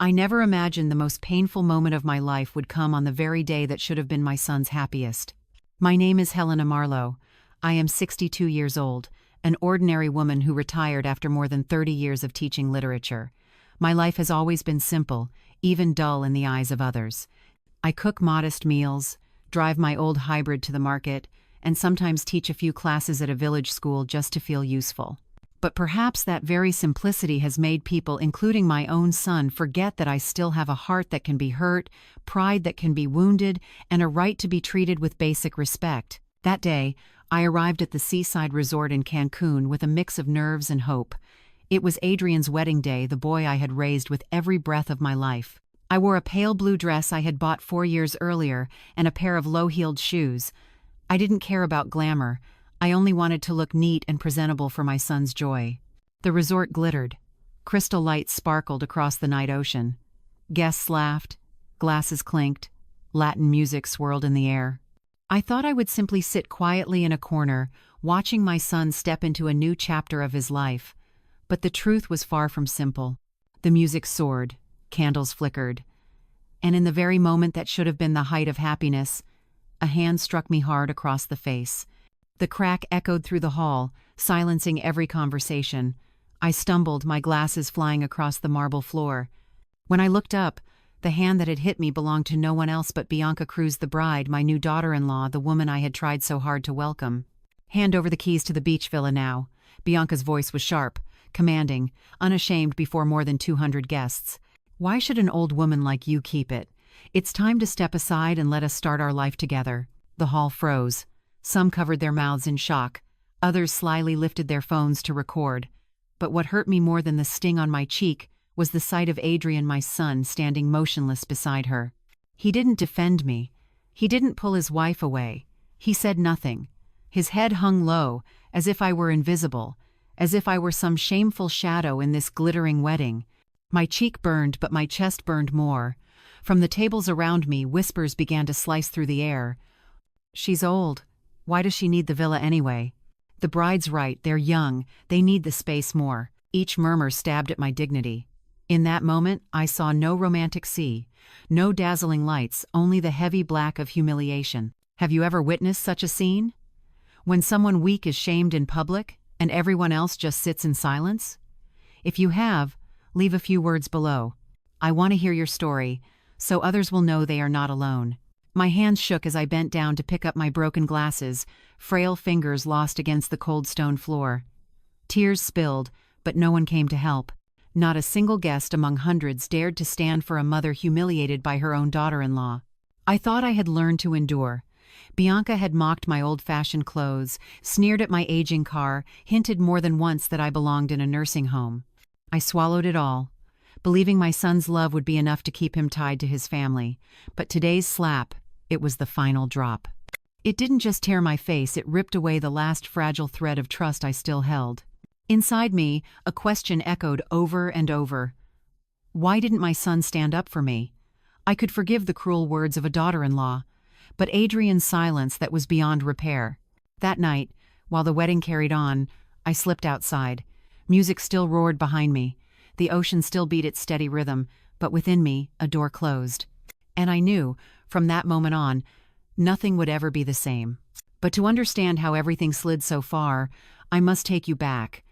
I never imagined the most painful moment of my life would come on the very day that should have been my son's happiest. My name is Helena Marlowe. I am 62 years old, an ordinary woman who retired after more than 30 years of teaching literature. My life has always been simple, even dull in the eyes of others. I cook modest meals, drive my old hybrid to the market, and sometimes teach a few classes at a village school just to feel useful. But perhaps that very simplicity has made people, including my own son, forget that I still have a heart that can be hurt, pride that can be wounded, and a right to be treated with basic respect. That day, I arrived at the seaside resort in Cancun with a mix of nerves and hope. It was Adrian's wedding day, the boy I had raised with every breath of my life. I wore a pale blue dress I had bought 4 years earlier and a pair of low-heeled shoes. I didn't care about glamour. I only wanted to look neat and presentable for my son's joy. The resort glittered. Crystal lights sparkled across the night ocean. Guests laughed, glasses clinked, Latin music swirled in the air. I thought I would simply sit quietly in a corner, watching my son step into a new chapter of his life. But the truth was far from simple. The music soared, candles flickered, and in the very moment that should have been the height of happiness, a hand struck me hard across the face. The crack echoed through the hall, silencing every conversation. I stumbled, my glasses flying across the marble floor. When I looked up, the hand that had hit me belonged to no one else but Bianca Cruz, the bride, my new daughter-in-law, the woman I had tried so hard to welcome. "Hand over the keys to the beach villa now." Bianca's voice was sharp, commanding, unashamed before more than 200 guests. "Why should an old woman like you keep it? It's time to step aside and let us start our life together." The hall froze. Some covered their mouths in shock. Others slyly lifted their phones to record. But what hurt me more than the sting on my cheek was the sight of Adrian, my son, standing motionless beside her. He didn't defend me. He didn't pull his wife away. He said nothing. His head hung low, as if I were invisible, as if I were some shameful shadow in this glittering wedding. My cheek burned, but my chest burned more. From the tables around me, whispers began to slice through the air. "She's old. Why does she need the villa anyway? The bride's right, they're young, they need the space more." Each murmur stabbed at my dignity. In that moment, I saw no romantic sea, no dazzling lights, only the heavy black of humiliation. Have you ever witnessed such a scene? When someone weak is shamed in public, and everyone else just sits in silence? If you have, leave a few words below. I want to hear your story, so others will know they are not alone. My hands shook as I bent down to pick up my broken glasses, frail fingers lost against the cold stone floor. Tears spilled, but no one came to help. Not a single guest among hundreds dared to stand for a mother humiliated by her own daughter-in-law. I thought I had learned to endure. Bianca had mocked my old-fashioned clothes, sneered at my aging car, hinted more than once that I belonged in a nursing home. I swallowed it all, believing my son's love would be enough to keep him tied to his family. But today's slap, it was the final drop. It didn't just tear my face, it ripped away the last fragile thread of trust I still held. Inside me, a question echoed over and over. Why didn't my son stand up for me? I could forgive the cruel words of a daughter-in-law, but Adrian's silence that was beyond repair. That night, while the wedding carried on, I slipped outside. Music still roared behind me. The ocean still beat its steady rhythm, but within me, a door closed. And I knew, from that moment on, nothing would ever be the same. But to understand how everything slid so far, I must take you back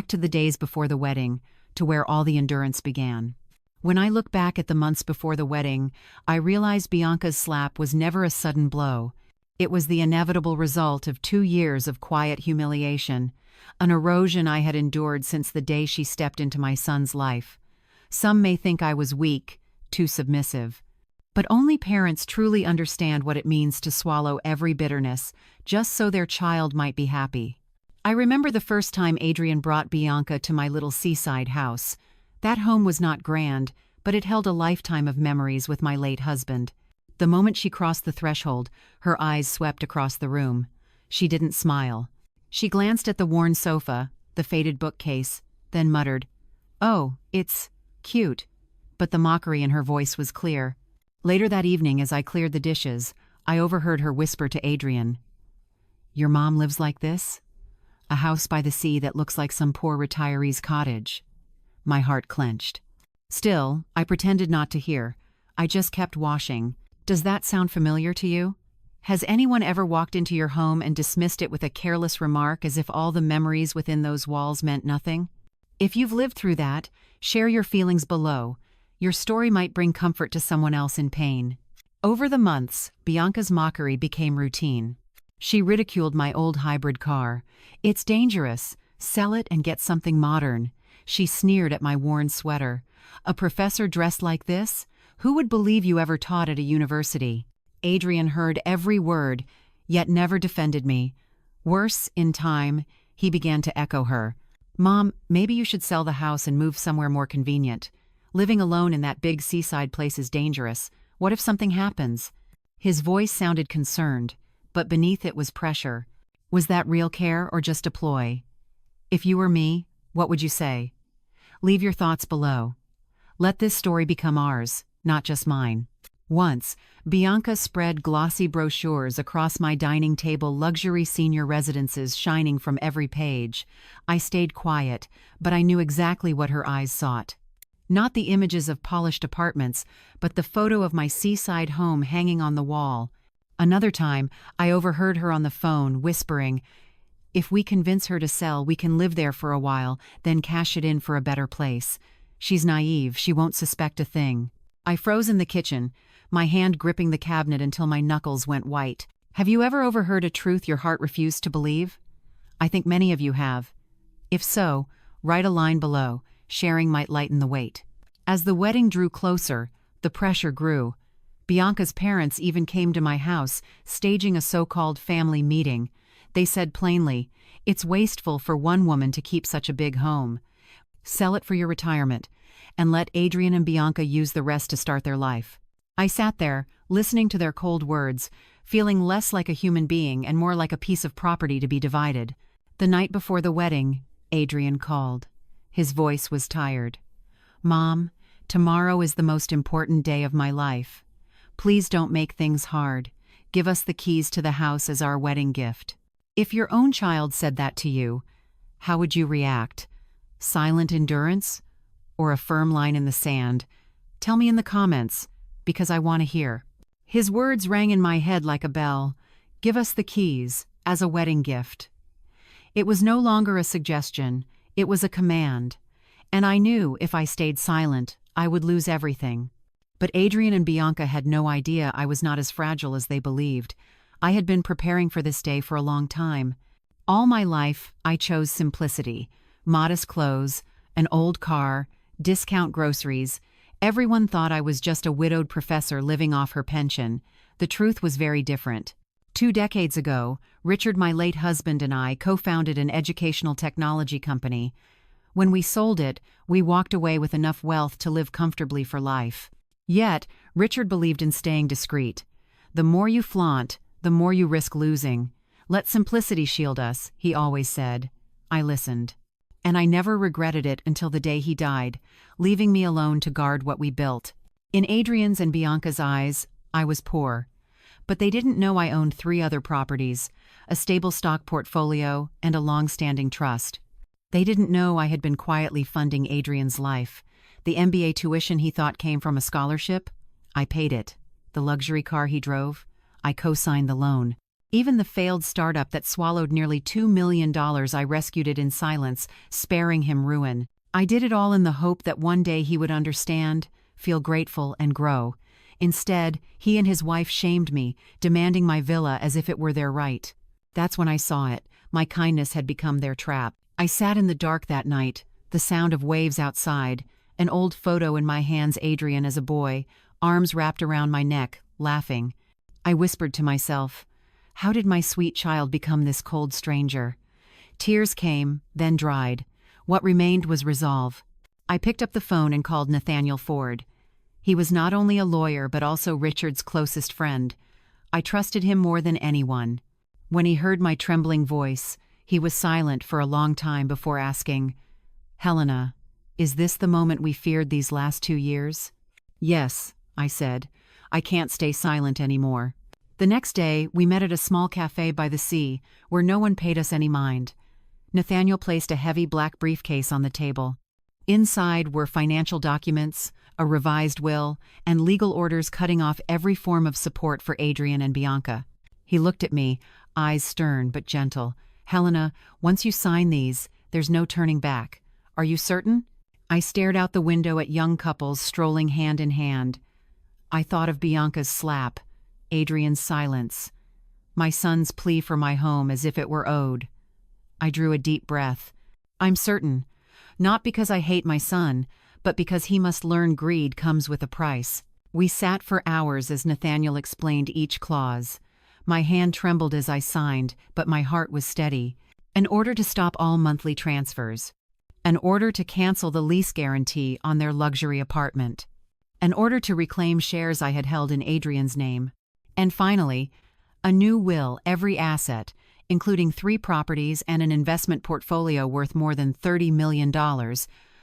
to the days before the wedding, to where all the endurance began. When I look back at the months before the wedding, I realize Bianca's slap was never a sudden blow. It was the inevitable result of 2 years of quiet humiliation, an erosion I had endured since the day she stepped into my son's life. Some may think I was weak, too submissive. But only parents truly understand what it means to swallow every bitterness, just so their child might be happy. I remember the first time Adrian brought Bianca to my little seaside house. That home was not grand, but it held a lifetime of memories with my late husband. The moment she crossed the threshold, her eyes swept across the room. She didn't smile. She glanced at the worn sofa, the faded bookcase, then muttered, "Oh, it's cute." But the mockery in her voice was clear. Later that evening, as I cleared the dishes, I overheard her whisper to Adrian, "Your mom lives like this? A house by the sea that looks like some poor retiree's cottage." My heart clenched. Still, I pretended not to hear. I just kept washing. Does that sound familiar to you? Has anyone ever walked into your home and dismissed it with a careless remark as if all the memories within those walls meant nothing? If you've lived through that, share your feelings below. Your story might bring comfort to someone else in pain. Over the months, Bianca's mockery became routine. She ridiculed my old hybrid car. "It's dangerous. Sell it and get something modern." She sneered at my worn sweater. "A professor dressed like this? Who would believe you ever taught at a university?" Adrian heard every word, yet never defended me. Worse, in time, he began to echo her. "Mom, maybe you should sell the house and move somewhere more convenient. Living alone in that big seaside place is dangerous. What if something happens?" His voice sounded concerned, but beneath it was pressure. Was that real care or just a ploy? If you were me, what would you say? Leave your thoughts below. Let this story become ours, not just mine. Once, Bianca spread glossy brochures across my dining table, luxury senior residences shining from every page. I stayed quiet, but I knew exactly what her eyes sought. Not the images of polished apartments, but the photo of my seaside home hanging on the wall. Another time, I overheard her on the phone, whispering, "If we convince her to sell, we can live there for a while, then cash it in for a better place. She's naive, she won't suspect a thing." I froze in the kitchen, my hand gripping the cabinet until my knuckles went white. Have you ever overheard a truth your heart refused to believe? I think many of you have. If so, write a line below. Sharing might lighten the weight. As the wedding drew closer, the pressure grew. Bianca's parents even came to my house, staging a so-called family meeting. They said plainly, "It's wasteful for one woman to keep such a big home. Sell it for your retirement, and let Adrian and Bianca use the rest to start their life." I sat there, listening to their cold words, feeling less like a human being and more like a piece of property to be divided. The night before the wedding, Adrian called. His voice was tired. "Mom, tomorrow is the most important day of my life. Please don't make things hard. Give us the keys to the house as our wedding gift." If your own child said that to you, how would you react? Silent endurance? Or a firm line in the sand? Tell me in the comments, because I want to hear. His words rang in my head like a bell. Give us the keys, as a wedding gift. It was no longer a suggestion, it was a command. And I knew if I stayed silent, I would lose everything. But Adrian and Bianca had no idea I was not as fragile as they believed. I had been preparing for this day for a long time. All my life, I chose simplicity. Modest clothes, an old car, discount groceries. Everyone thought I was just a widowed professor living off her pension. The truth was very different. 2 decades ago, Richard, my late husband, and I co-founded an educational technology company. When we sold it, we walked away with enough wealth to live comfortably for life. Yet, Richard believed in staying discreet. The more you flaunt, the more you risk losing. Let simplicity shield us, he always said. I listened. And I never regretted it until the day he died, leaving me alone to guard what we built. In Adrian's and Bianca's eyes, I was poor. But they didn't know I owned 3 other properties, a stable stock portfolio, and a long-standing trust. They didn't know I had been quietly funding Adrian's life. The MBA tuition he thought came from a scholarship, I paid it. The luxury car he drove, I co-signed the loan. Even the failed startup that swallowed nearly $2 million, I rescued it in silence, sparing him ruin. I did it all in the hope that one day he would understand, feel grateful, and grow. Instead, he and his wife shamed me, demanding my villa as if it were their right. That's when I saw it. My kindness had become their trap. I sat in the dark that night, the sound of waves outside, an old photo in my hands, Adrian as a boy, arms wrapped around my neck, laughing. I whispered to myself, how did my sweet child become this cold stranger? Tears came, then dried. What remained was resolve. I picked up the phone and called Nathaniel Ford. He was not only a lawyer but also Richard's closest friend. I trusted him more than anyone. When he heard my trembling voice, he was silent for a long time before asking, "Helena, is this the moment we feared these last 2 years?" "Yes," I said. "I can't stay silent anymore." The next day, we met at a small cafe by the sea, where no one paid us any mind. Nathaniel placed a heavy black briefcase on the table. Inside were financial documents, a revised will, and legal orders cutting off every form of support for Adrian and Bianca. He looked at me, eyes stern but gentle. "Helena, once you sign these, there's no turning back. Are you certain?" I stared out the window at young couples strolling hand in hand. I thought of Bianca's slap, Adrian's silence, my son's plea for my home as if it were owed. I drew a deep breath. "I'm certain, not because I hate my son, but because he must learn greed comes with a price." We sat for hours as Nathaniel explained each clause. My hand trembled as I signed, but my heart was steady. An order to stop all monthly transfers. An order to cancel the lease guarantee on their luxury apartment. An order to reclaim shares I had held in Adrian's name. And finally, a new will, every asset, including 3 properties and an investment portfolio worth more than $30 million,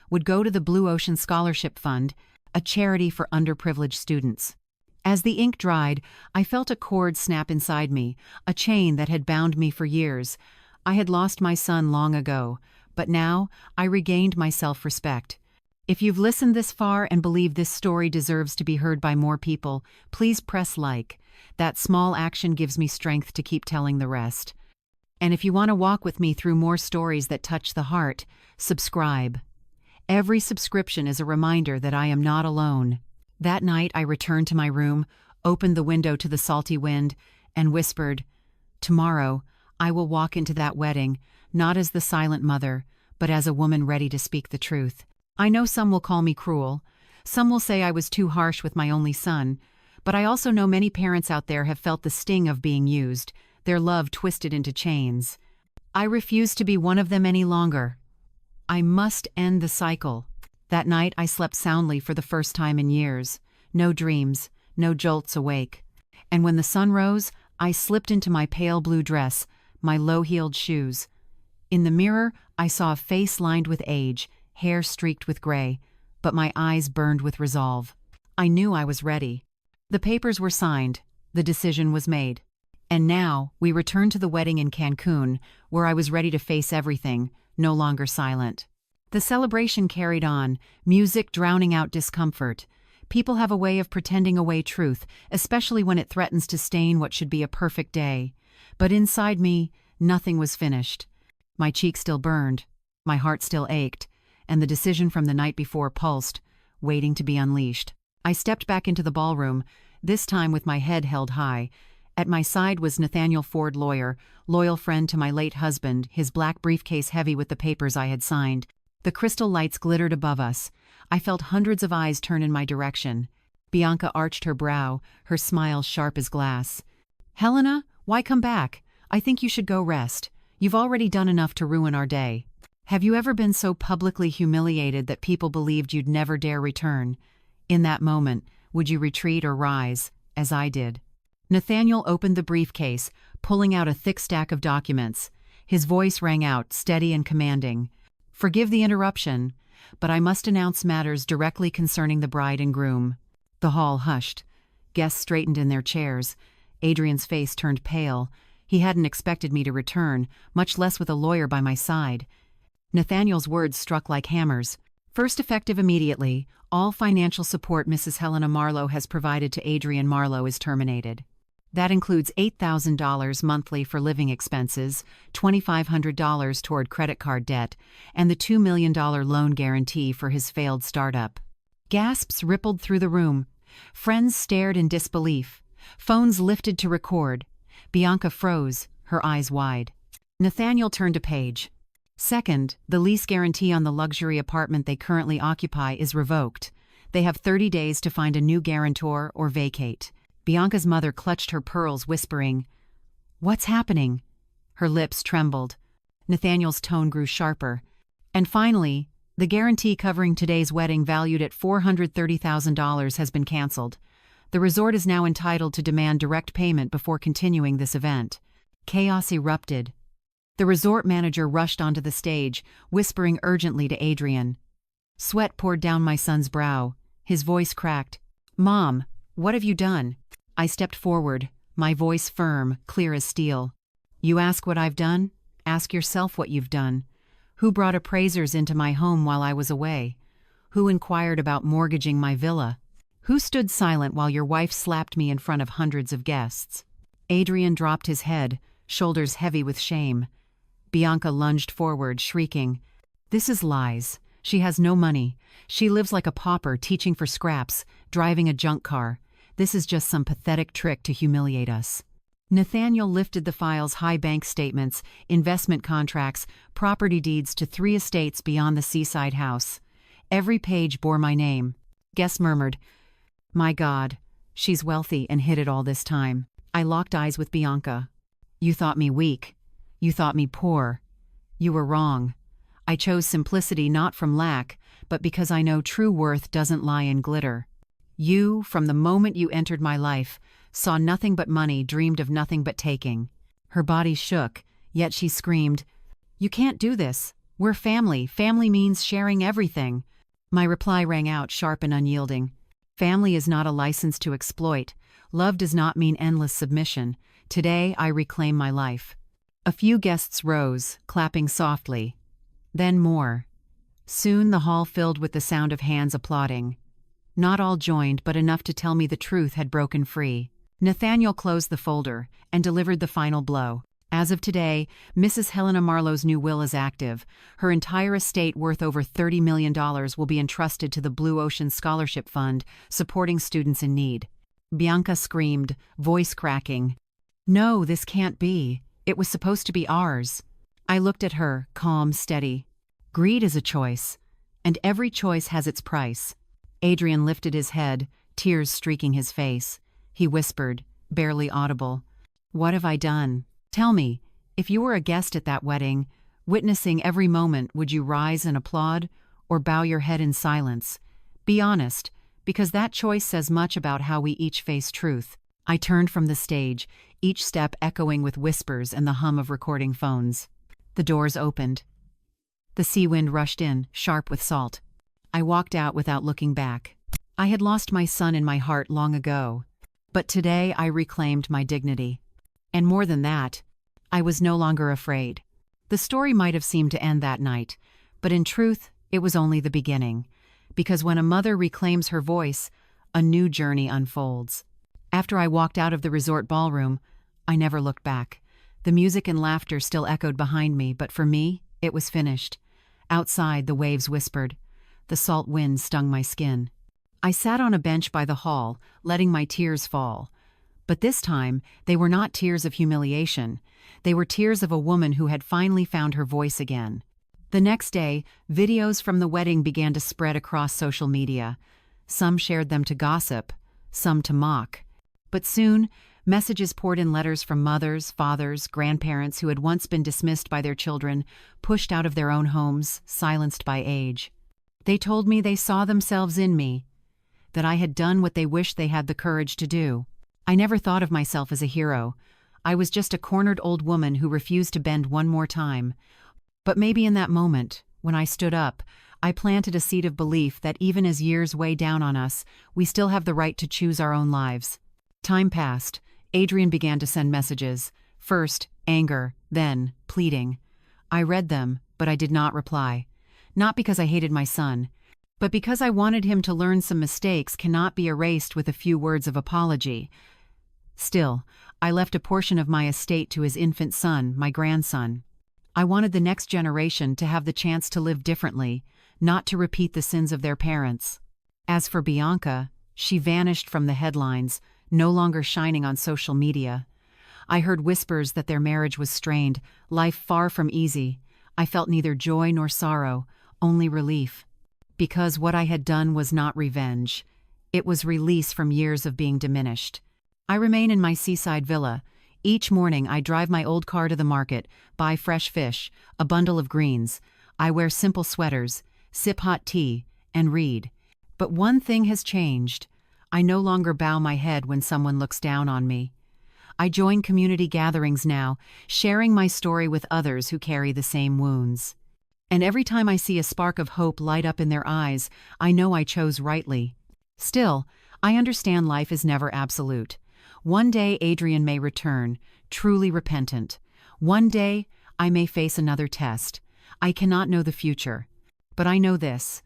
would go to the Blue Ocean Scholarship Fund, a charity for underprivileged students. As the ink dried, I felt a cord snap inside me, a chain that had bound me for years. I had lost my son long ago, but now I regained my self-respect. If you've listened this far and believe this story deserves to be heard by more people, please press like. That small action gives me strength to keep telling the rest. And if you want to walk with me through more stories that touch the heart, subscribe. Every subscription is a reminder that I am not alone. That night I returned to my room, opened the window to the salty wind, and whispered, "Tomorrow I will walk into that wedding, not as the silent mother, but as a woman ready to speak the truth. I know some will call me cruel. Some will say I was too harsh with my only son. But I also know many parents out there have felt the sting of being used, their love twisted into chains. I refuse to be one of them any longer. I must end the cycle." That night I slept soundly for the first time in years. No dreams, no jolts awake. And when the sun rose, I slipped into my pale blue dress, my low-heeled shoes. In the mirror, I saw a face lined with age, hair streaked with gray, but my eyes burned with resolve. I knew I was ready. The papers were signed. The decision was made. And now, we returned to the wedding in Cancun, where I was ready to face everything, no longer silent. The celebration carried on, music drowning out discomfort. People have a way of pretending away truth, especially when it threatens to stain what should be a perfect day. But inside me, nothing was finished. My cheek still burned, my heart still ached, and the decision from the night before pulsed, waiting to be unleashed. I stepped back into the ballroom, this time with my head held high. At my side was Nathaniel Ford, lawyer, loyal friend to my late husband, his black briefcase heavy with the papers I had signed. The crystal lights glittered above us. I felt hundreds of eyes turn in my direction. Bianca arched her brow, her smile sharp as glass. "Helena, why come back? I think you should go rest. You've already done enough to ruin our day. Have you ever been so publicly humiliated that people believed you'd never dare return? In that moment, would you retreat or rise, as I did?" Nathaniel opened the briefcase, pulling out a thick stack of documents. His voice rang out, steady and commanding. "Forgive the interruption, but I must announce matters directly concerning the bride and groom." The hall hushed. Guests straightened in their chairs. Adrian's face turned pale. He hadn't expected me to return, much less with a lawyer by my side. Nathaniel's words struck like hammers. "First effective immediately, all financial support Mrs. Helena Marlowe has provided to Adrian Marlowe is terminated. That includes $8,000 monthly for living expenses, $2,500 toward credit card debt, and the $2 million loan guarantee for his failed startup." Gasps rippled through the room. Friends stared in disbelief. Phones lifted to record. Bianca froze, her eyes wide. Nathaniel turned a page. "Second, the lease guarantee on the luxury apartment they currently occupy is revoked. They have 30 days to find a new guarantor or vacate." Bianca's mother clutched her pearls, whispering, "What's happening?" Her lips trembled. Nathaniel's tone grew sharper. "And finally, the guarantee covering today's wedding valued at $430,000 has been canceled. The resort is now entitled to demand direct payment before continuing this event." Chaos erupted. The resort manager rushed onto the stage, whispering urgently to Adrian. Sweat poured down my son's brow. His voice cracked. "Mom, what have you done?" I stepped forward, my voice firm, clear as steel. "You ask what I've done? Ask yourself what you've done. Who brought appraisers into my home while I was away? Who inquired about mortgaging my villa? Who stood silent while your wife slapped me in front of hundreds of guests? Adrian dropped his head, shoulders heavy with shame. Bianca lunged forward, shrieking, "This is lies. She has no money. She lives like a pauper, teaching for scraps, driving a junk car. This is just some pathetic trick to humiliate us." Nathaniel lifted the files: high bank statements, investment contracts, property deeds to 3 estates beyond the seaside house. Every page bore my name. Guest murmured, "My God, she's wealthy and hid it all this time." I locked eyes with Bianca. "You thought me weak. You thought me poor. You were wrong. I chose simplicity not from lack, but because I know true worth doesn't lie in glitter. You, from the moment you entered my life, saw nothing but money, dreamed of nothing but taking." Her body shook, yet she screamed, "You can't do this. We're family. Family means sharing everything." My reply rang out, sharp and unyielding. Family is not a license to exploit. Love does not mean endless submission. Today, I reclaim my life. A few guests rose, clapping softly. Then more. Soon the hall filled with the sound of hands applauding. Not all joined, but enough to tell me the truth had broken free. Nathaniel closed the folder and delivered the final blow. As of today, Mrs. Helena Marlowe's new will is active. Her entire estate, worth over $30 million, will be entrusted to the Blue Ocean Scholarship Fund, supporting students in need. Bianca screamed, voice cracking, "No, this can't be. It was supposed to be ours." I looked at her, calm, steady. Greed is a choice, and every choice has its price. Adrian lifted his head, tears streaking his face. He whispered, barely audible, "What have I done? Tell me, if you were a guest at that wedding, witnessing every moment, would you rise and applaud, or bow your head in silence? Be honest, because that choice says much about how we each face truth." I turned from the stage, each step echoing with whispers and the hum of recording phones. The doors opened. The sea wind rushed in, sharp with salt. I walked out without looking back. I had lost my son in my heart long ago, but today I reclaimed my dignity. And more than that, I was no longer afraid. The story might have seemed to end that night, but in truth, it was only the beginning. Because when a mother reclaims her voice, a new journey unfolds. After I walked out of the resort ballroom, I never looked back. The music and laughter still echoed behind me, but for me, it was finished. Outside, the waves whispered. The salt wind stung my skin. I sat on a bench by the hall, letting my tears fall. But this time, they were not tears of humiliation. They were tears of a woman who had finally found her voice again. The next day, videos from the wedding began to spread across social media. Some shared them to gossip, some to mock. But soon, messages poured in: letters from mothers, fathers, grandparents who had once been dismissed by their children, pushed out of their own homes, silenced by age. They told me they saw themselves in me, that I had done what they wished they had the courage to do. I never thought of myself as a hero. I was just a cornered old woman who refused to bend one more time. But maybe in that moment, when I stood up, I planted a seed of belief that even as years weigh down on us, we still have the right to choose our own lives. Time passed. Adrian began to send messages. First, anger, then, pleading. I read them, but I did not reply. Not because I hated my son, but because I wanted him to learn some mistakes cannot be erased with a few words of apology. Still, I left a portion of my estate to his infant son, my grandson. I wanted the next generation to have the chance to live differently, not to repeat the sins of their parents. As for Bianca, she vanished from the headlines, no longer shining on social media. I heard whispers that their marriage was strained, life far from easy. I felt neither joy nor sorrow, only relief. Because what I had done was not revenge. It was release from years of being diminished. I remain in my seaside villa. Each morning I drive my old car to the market, buy fresh fish, a bundle of greens. I wear simple sweaters, sip hot tea, and read. But one thing has changed. I no longer bow my head when someone looks down on me. I join community gatherings now, sharing my story with others who carry the same wounds. And every time I see a spark of hope light up in their eyes, I know I chose rightly. Still, I understand life is never absolute. One day Adrian may return, truly repentant. One day I may face another test. I cannot know the future. But I know this: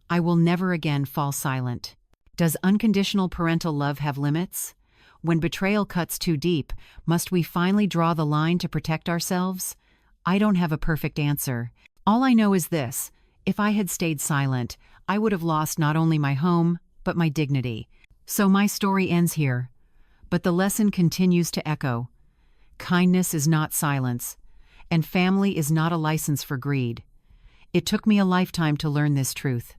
I will never again fall silent. Does unconditional parental love have limits? When betrayal cuts too deep, must we finally draw the line to protect ourselves? I don't have a perfect answer. All I know is this: if I had stayed silent, I would have lost not only my home, but my dignity. So my story ends here. But the lesson continues to echo. Kindness is not silence, and family is not a license for greed. It took me a lifetime to learn this truth.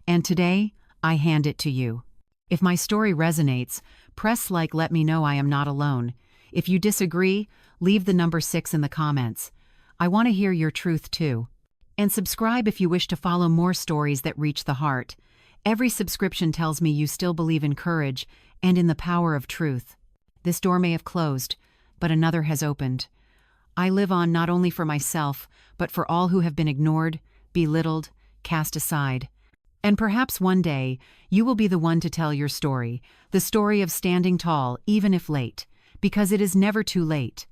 And today, I hand it to you. If my story resonates, press like, let me know I am not alone. If you disagree, leave the number 6 in the comments. I want to hear your truth too. And subscribe if you wish to follow more stories that reach the heart. Every subscription tells me you still believe in courage and in the power of truth. This door may have closed, but another has opened. I live on not only for myself, but for all who have been ignored, belittled, cast aside. And perhaps one day, you will be the one to tell your story, the story of standing tall, even if late, because it is never too late.